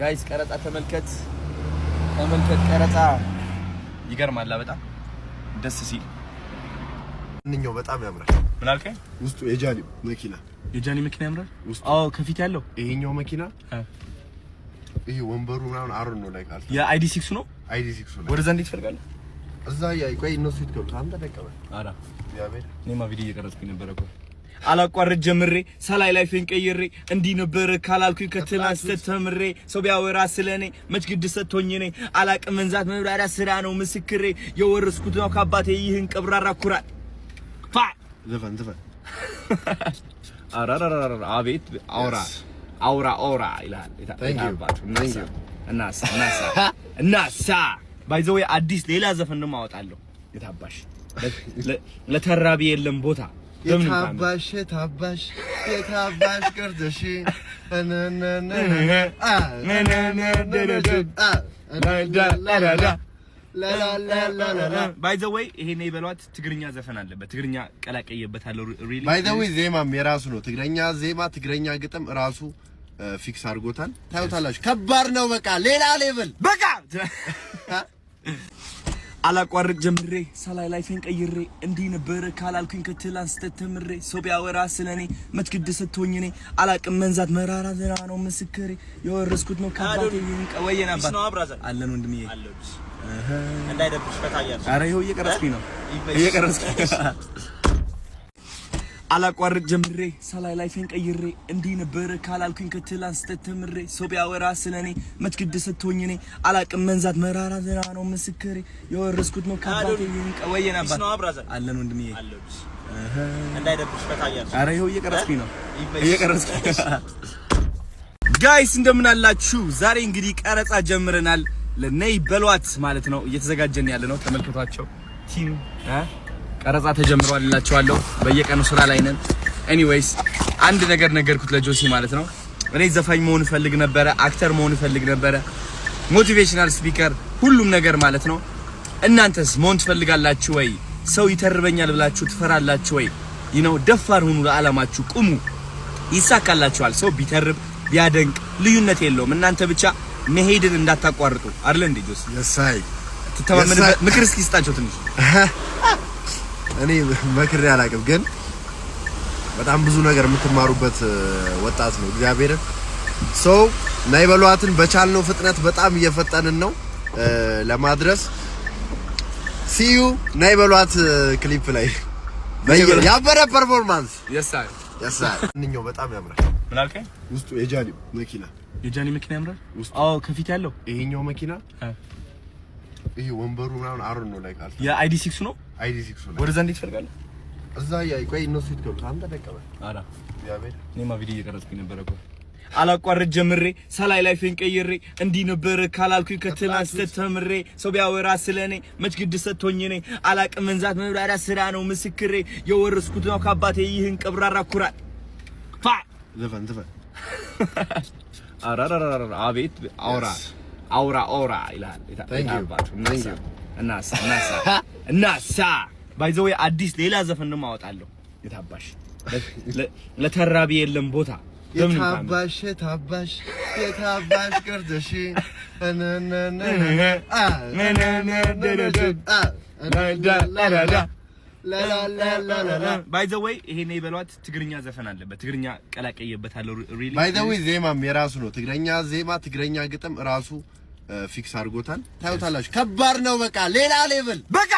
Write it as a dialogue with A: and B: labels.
A: ጋይስ ቀረጻ ተመልከት ቀረጻ ይገርማል። በጣም ደስ ሲል
B: እንኛው በጣም ያምራል።
A: ምን አልከኝ?
B: ውስጡ የጃኒ መኪና ያምራል።
A: አዎ ከፊት ያለው
B: ይሄኛው መኪና ይሄ ወንበሩ ምናምን አሮን ነው ላይ ቃል
A: የአይዲ 6 ነው።
B: አይዲ 6 ነው።
A: ወደዛ እንዴት ትፈልጋለህ?
B: እዛ ቆይ እነሱ ይትከብቱ አንተ ደቀበል
A: አራ
B: ያቤት
A: እኔማ ቪዲዮ እየቀረጽኩኝ ነበር እኮ አላቋርጥ ጀምሬ ሰላይ ላይ ፈንቀይሬ እንዲህ ነበር ካላልኩኝ ከትላንት ተተምሬ ሰው ቢያወራ ስለኔ መች ግድ ሰጥቶኝ ነኝ አላቅም መንዛት መብራሪያ ስራ ነው ምስክሬ የወረስኩት ነው ከአባቴ ይህን ቀብራራ ኩራት ፋ
B: ዘፈን
A: አራራራ አቤት አውራ ይላል
B: ታንኪዩ
A: እናሳ ባይ ዘ ወይ አዲስ ሌላ ዘፈን ነው ማወጣለሁ የታባሽ ለተራቢ የለም ቦታ
B: የታባሽ ቀርተሽ
A: ባይ ዘ ወይ ይሄኔ ይበሏት ትግርኛ ዘፈን አለበት ትግርኛ ቀላቀየበታለሁ ሪሊ
B: ባይ ዘ ወይ ዜማም የራሱ ነው ትግርኛ ዜማ ትግርኛ ግጥም ራሱ ፊክስ አድርጎታል ታዩታላችሁ ከባድ ነው በቃ ሌላ ሌቭል
A: በቃ አላቋርጥ ጀምሬ ሰላይ ላይ ፈንቀይሬ እንዲህ ነበር ካላልኩኝ ከትላንት ተተምሬ ሰው ቢያወራ ስለኔ መች ግድ ሰጥቶኝ ነኝ አላቅም መንዛት መራራ ዘራ ነው ምስክሬ የወረስኩት ነው ከአባቴ ይህን ቀወየና አባት አለን ወንድምዬ
C: እንዳይደብሽ ፈታያለሽ
A: አረ ይኸው እየቀረጽኩኝ ነው አላቋርጥ ጀምሬ ሰላይ ላይ ፈንቀይሬ እንዲህ ነበር ካላልኩኝ ከትላንት ተተምሬ ሰው ቢያወራ ስለኔ መች ግድ ሰጥቶኝ ነኝ አላቅም መንዛት መራራ ዘራ ነው ምስክሬ የወረስኩት ነው ከአባቴ ይህን ቀወየና አባት አለን ወንድምዬ
C: እንዳይደብሽ ፈታያለሽ
A: አረ ይኸው እየቀረጽኩኝ ነው ጋይስ እንደምን አላችሁ ዛሬ እንግዲህ ቀረጻ ጀምረናል ለነይ በሏት ማለት ነው እየተዘጋጀን ያለ ነው ተመልከቷቸው ቲም ቀረጻ ተጀምሯል እላችኋለሁ በየቀኑ ስራ ላይ ነን ኤኒዌይስ አንድ ነገር ነገርኩት ለጆሲ ማለት ነው እኔ ዘፋኝ መሆን ፈልግ ነበር አክተር መሆን ፈልግ ነበር ሞቲቬሽናል ስፒከር ሁሉም ነገር ማለት ነው እናንተስ መሆን ትፈልጋላችሁ ወይ ሰው ይተርበኛል ብላችሁ ትፈራላችሁ ወይ ደፋር ሁኑ ለዓላማችሁ ቁሙ ይሳካላችኋል ሰው ቢተርብ ቢያደንቅ ልዩነት የለውም እናንተ ብቻ መሄድን እንዳታቋርጡ አይደል እንዴ ጆሲ
B: የሳይ
A: ተተማመን ምክር እስኪ ስጣቸው ትንሽ
B: እኔ መክሬ አላቅም ግን በጣም ብዙ ነገር የምትማሩበት ወጣት ነው እግዚአብሔር ሰው ናይ በሏትን በቻልነው ፍጥነት በጣም እየፈጠንን ነው ለማድረስ ሲዩ ናይ በሏት ክሊፕ ላይ ያበረ ፐርፎርማንስ
A: የሳይ
B: እንኛው በጣም ያምራል
A: ምን አልከኝ
B: ውስጡ የጃኒ መኪና ያምራል
A: አዎ ከፊት ያለው
B: ይሄኛው መኪና ይሄ ወንበሩ ምናምን አሮን ነው ላይ ቃል
A: የአይዲ 6 ነው
B: አይዲ 6 ነው
A: ወደዛ እንዴት ትፈልጋለህ
B: እዛ ቆይ እነሱ ይትከብቱ አንተ ደቀበል
A: አራ
B: ያቤት
A: እኔማ ቪዲዮ እየቀረጽኩኝ ነበር እኮ አላቋርጥ ጀምሬ ሰላይ ላይ ፈንቀይሬ እንዲህ ነበር ካላልኩኝ ከትላንት ተተምሬ ሰው ቢያወራ ስለኔ መች ግድ ሰጥቶኝ ነኝ አላቅም መንዛት መብራሪያ ስራ ነው ምስክሬ የወረስኩት ነው ከአባቴ ይህን ቀብራራ ኩራት ፋ
B: ዘፈን
A: አራራራ አቤት አውራ ይላል
B: ታንኪዩ
A: እናሳ ባይ ዘ ወይ አዲስ ሌላ ዘፈን ነው ማወጣለሁ የታባሽ ለተራቢ የለም ቦታ
B: የታባሽ ቀርተሽ
A: ባይ ዘ ወይ ይሄኔ ይበሏት ትግርኛ ዘፈን አለበት ትግርኛ ቀላቀየበታለሁ ሪሊ
B: ባይ ዘ ወይ ዜማም የራሱ ነው ትግርኛ ዜማ ትግርኛ ግጥም ራሱ ፊክስ አድርጎታል ታዩታላችሁ ከባድ ነው በቃ ሌላ ሌቭል
A: በቃ